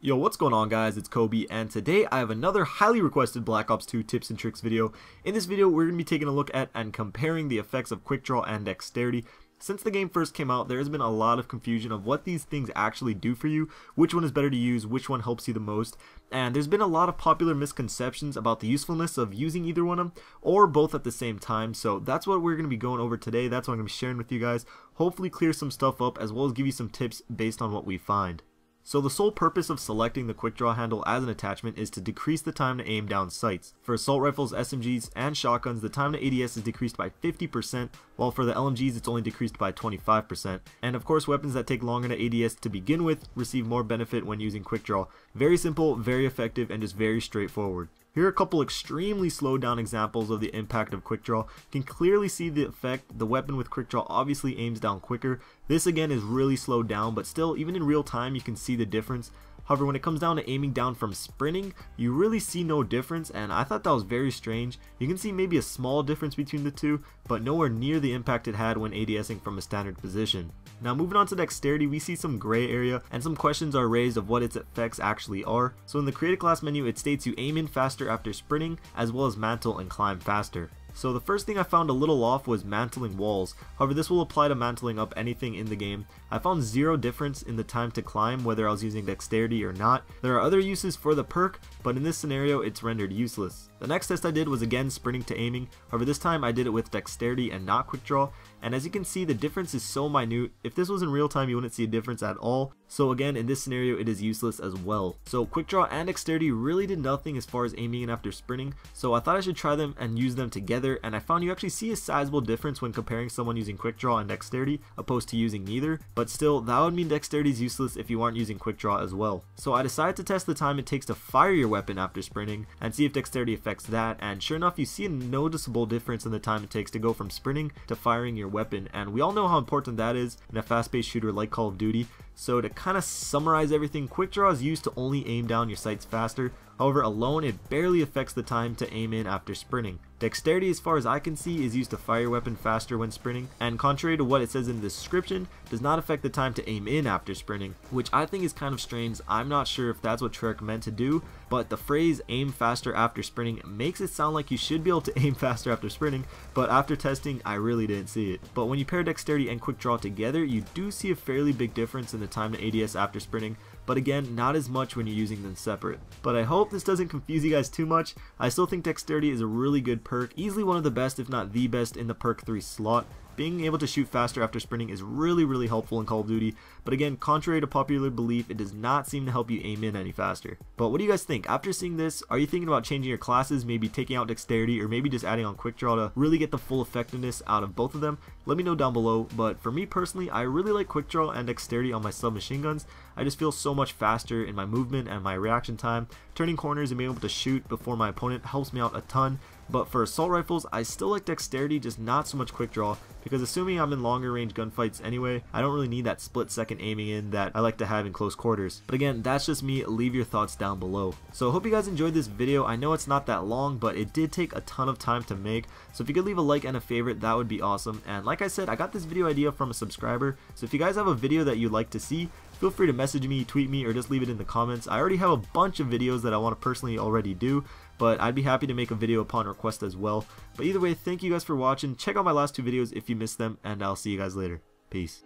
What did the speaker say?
Yo, what's going on guys, it's Kobe, and today I have another highly requested Black Ops 2 tips and tricks video. In this video, we're going to be taking a look at and comparing the effects of QUICKDRAW and Dexterity. Since the game first came out, there has been a lot of confusion of what these things actually do for you, which one is better to use, which one helps you the most, and there's been a lot of popular misconceptions about the usefulness of using either one of them, or both at the same time. So that's what we're going to be going over today. That's what I'm going to be sharing with you guys. Hopefully clear some stuff up, as well as give you some tips based on what we find. So the sole purpose of selecting the QUICKDRAW handle as an attachment is to decrease the time to aim down sights. For assault rifles, SMGs, and shotguns, the time to ADS is decreased by 50%, while for the LMGs it's only decreased by 25%. And of course, weapons that take longer to ADS to begin with receive more benefit when using QUICKDRAW. Very simple, very effective, and just very straightforward. Here are a couple extremely slowed down examples of the impact of QUICKDRAW. You can clearly see the effect. The weapon with QUICKDRAW obviously aims down quicker. This again is really slowed down, but still, even in real time, you can see the difference. However, when it comes down to aiming down from sprinting, you really see no difference, and I thought that was very strange. You can see maybe a small difference between the two, but nowhere near the impact it had when ADSing from a standard position. Now moving on to Dexterity, we see some gray area and some questions are raised of what its effects actually are. So in the create a class menu, it states you aim in faster after sprinting, as well as mantle and climb faster. So the first thing I found a little off was mantling walls. However, this will apply to mantling up anything in the game. I found zero difference in the time to climb whether I was using Dexterity or not. There are other uses for the perk, but in this scenario it's rendered useless. The next test I did was again sprinting to aiming. However, this time I did it with Dexterity and not QUICKDRAW, and as you can see, the difference is so minute. If this was in real time, you wouldn't see a difference at all. So again, in this scenario it is useless as well. So QUICKDRAW and Dexterity really did nothing as far as aiming in after sprinting, so I thought I should try them and use them together, and I found you actually see a sizable difference when comparing someone using QUICKDRAW and Dexterity opposed to using neither. But still, that would mean Dexterity is useless if you aren't using QUICKDRAW as well. So I decided to test the time it takes to fire your weapon after sprinting and see if Dexterity affects that, and sure enough, you see a noticeable difference in the time it takes to go from sprinting to firing your weapon, and we all know how important that is in a fast-paced shooter like Call of Duty. So to kind of summarize everything, QUICKDRAW is used to only aim down your sights faster. However, alone it barely affects the time to aim in after sprinting. Dexterity, as far as I can see, is used to fire your weapon faster when sprinting, and contrary to what it says in the description, does not affect the time to aim in after sprinting, which I think is kind of strange. I'm not sure if that's what Treyarch meant to do, but the phrase aim faster after sprinting makes it sound like you should be able to aim faster after sprinting, but after testing I really didn't see it. But when you pair Dexterity and QUICKDRAW together, you do see a fairly big difference in the time to ADS after sprinting, but again, not as much when you're using them separate. But I hope this doesn't confuse you guys too much. I still think Dexterity is a really good perk, easily one of the best if not the best in the perk 3 slot. Being able to shoot faster after sprinting is really helpful in Call of Duty, but again, contrary to popular belief, it does not seem to help you aim in any faster. But what do you guys think? After seeing this, are you thinking about changing your classes, maybe taking out Dexterity, or maybe just adding on QUICKDRAW to really get the full effectiveness out of both of them? Let me know down below, but for me personally, I really like QUICKDRAW and Dexterity on my submachine guns. I just feel so much faster in my movement and my reaction time. Turning corners and being able to shoot before my opponent helps me out a ton. But for assault rifles, I still like Dexterity, just not so much QUICKDRAW, because assuming I'm in longer range gunfights anyway, I don't really need that split second aiming in that I like to have in close quarters. But again, that's just me. Leave your thoughts down below. So I hope you guys enjoyed this video. I know it's not that long, but it did take a ton of time to make, so if you could leave a like and a favorite, that would be awesome. And like I said, I got this video idea from a subscriber, so if you guys have a video that you'd like to see, feel free to message me, tweet me, or just leave it in the comments. I already have a bunch of videos that I want to personally already do, but I'd be happy to make a video upon request as well. But either way, thank you guys for watching. Check out my last two videos if you missed them, and I'll see you guys later. Peace.